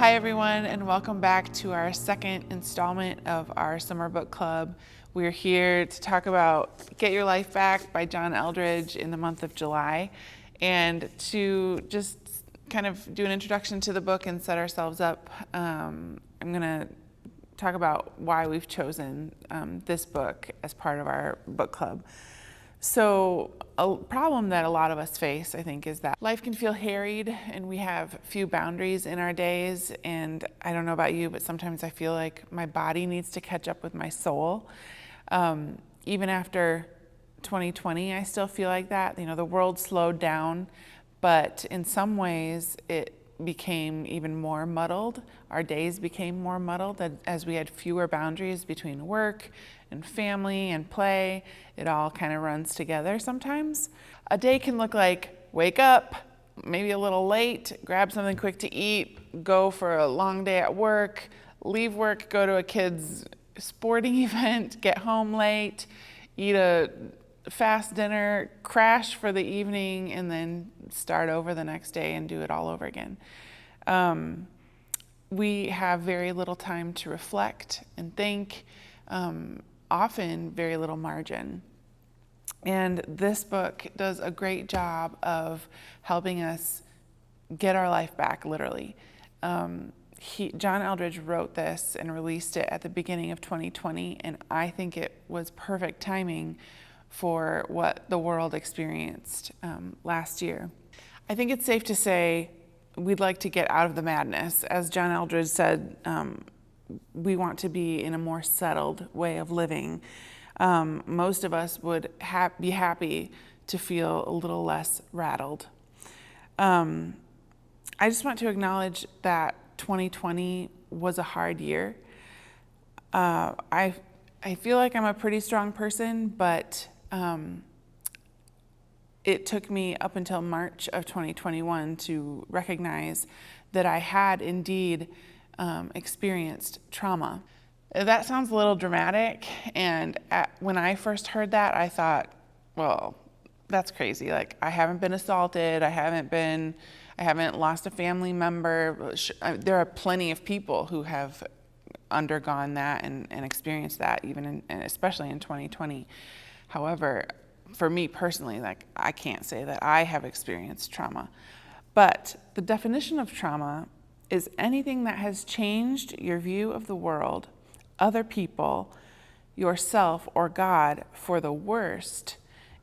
Hi everyone, and welcome back to our second installment of our summer book club. We're here to talk about Get Your Life Back by John Eldredge in the month of July, and to just kind of do an introduction to the book and set ourselves up. I'm going to talk about why we've chosen this book as part of our book club. So a problem that a lot of us face, I think, is that life can feel harried and we have few boundaries in our days. And I don't know about you, but sometimes I feel like my body needs to catch up with my soul. Even after 2020, I still feel like that. You know, the world slowed down, but in some ways it became even more muddled. Our days became more muddled as we had fewer boundaries between work and family and play. It all kind of runs together sometimes. A day can look like wake up, maybe a little late, grab something quick to eat, go for a long day at work, leave work, go to a kid's sporting event, get home late, eat a fast dinner, crash for the evening, and then start over the next day and do it all over again. We have very little time to reflect and think, often very little margin. And this book does a great job of helping us get our life back, literally. John Eldredge wrote this and released it at the beginning of 2020, and I think it was perfect timing for what the world experienced last year. I think it's safe to say we'd like to get out of the madness. As John Eldredge said, we want to be in a more settled way of living. Most of us would be happy to feel a little less rattled. I just want to acknowledge that 2020 was a hard year. I feel like I'm a pretty strong person, but it took me up until March of 2021 to recognize that I had indeed experienced trauma. That sounds a little dramatic, and when I first heard that, I thought, well, that's crazy. Like, I haven't been assaulted, I haven't lost a family member. There are plenty of people who have undergone that and experienced that, even and especially in 2020. However, for me personally, like, I can't say that I have experienced trauma. But the definition of trauma is anything that has changed your view of the world, other people, yourself, or God for the worst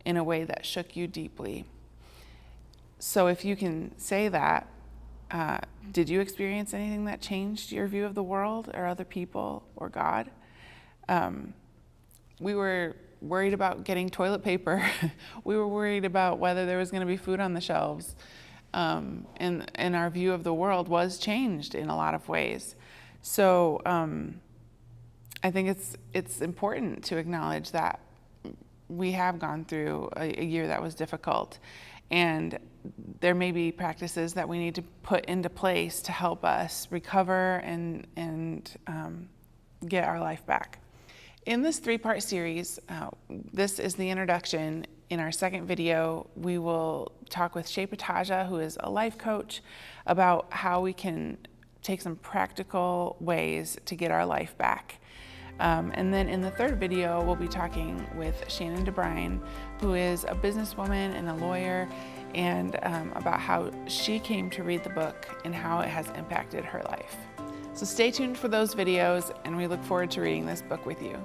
in a way that shook you deeply. So if you can say that, did you experience anything that changed your view of the world or other people or God? We were worried about getting toilet paper. We were worried about whether there was going to be food on the shelves. And our view of the world was changed in a lot of ways. So I think it's important to acknowledge that we have gone through a year that was difficult, and there may be practices that we need to put into place to help us recover and get our life back. In this three-part series, this is the introduction. In our second video, we will talk with Shay Pataja, who is a life coach, about how we can take some practical ways to get our life back. And then in the third video, we'll be talking with Shannon DeBrine, who is a businesswoman and a lawyer, and about how she came to read the book and how it has impacted her life. So stay tuned for those videos, and we look forward to reading this book with you.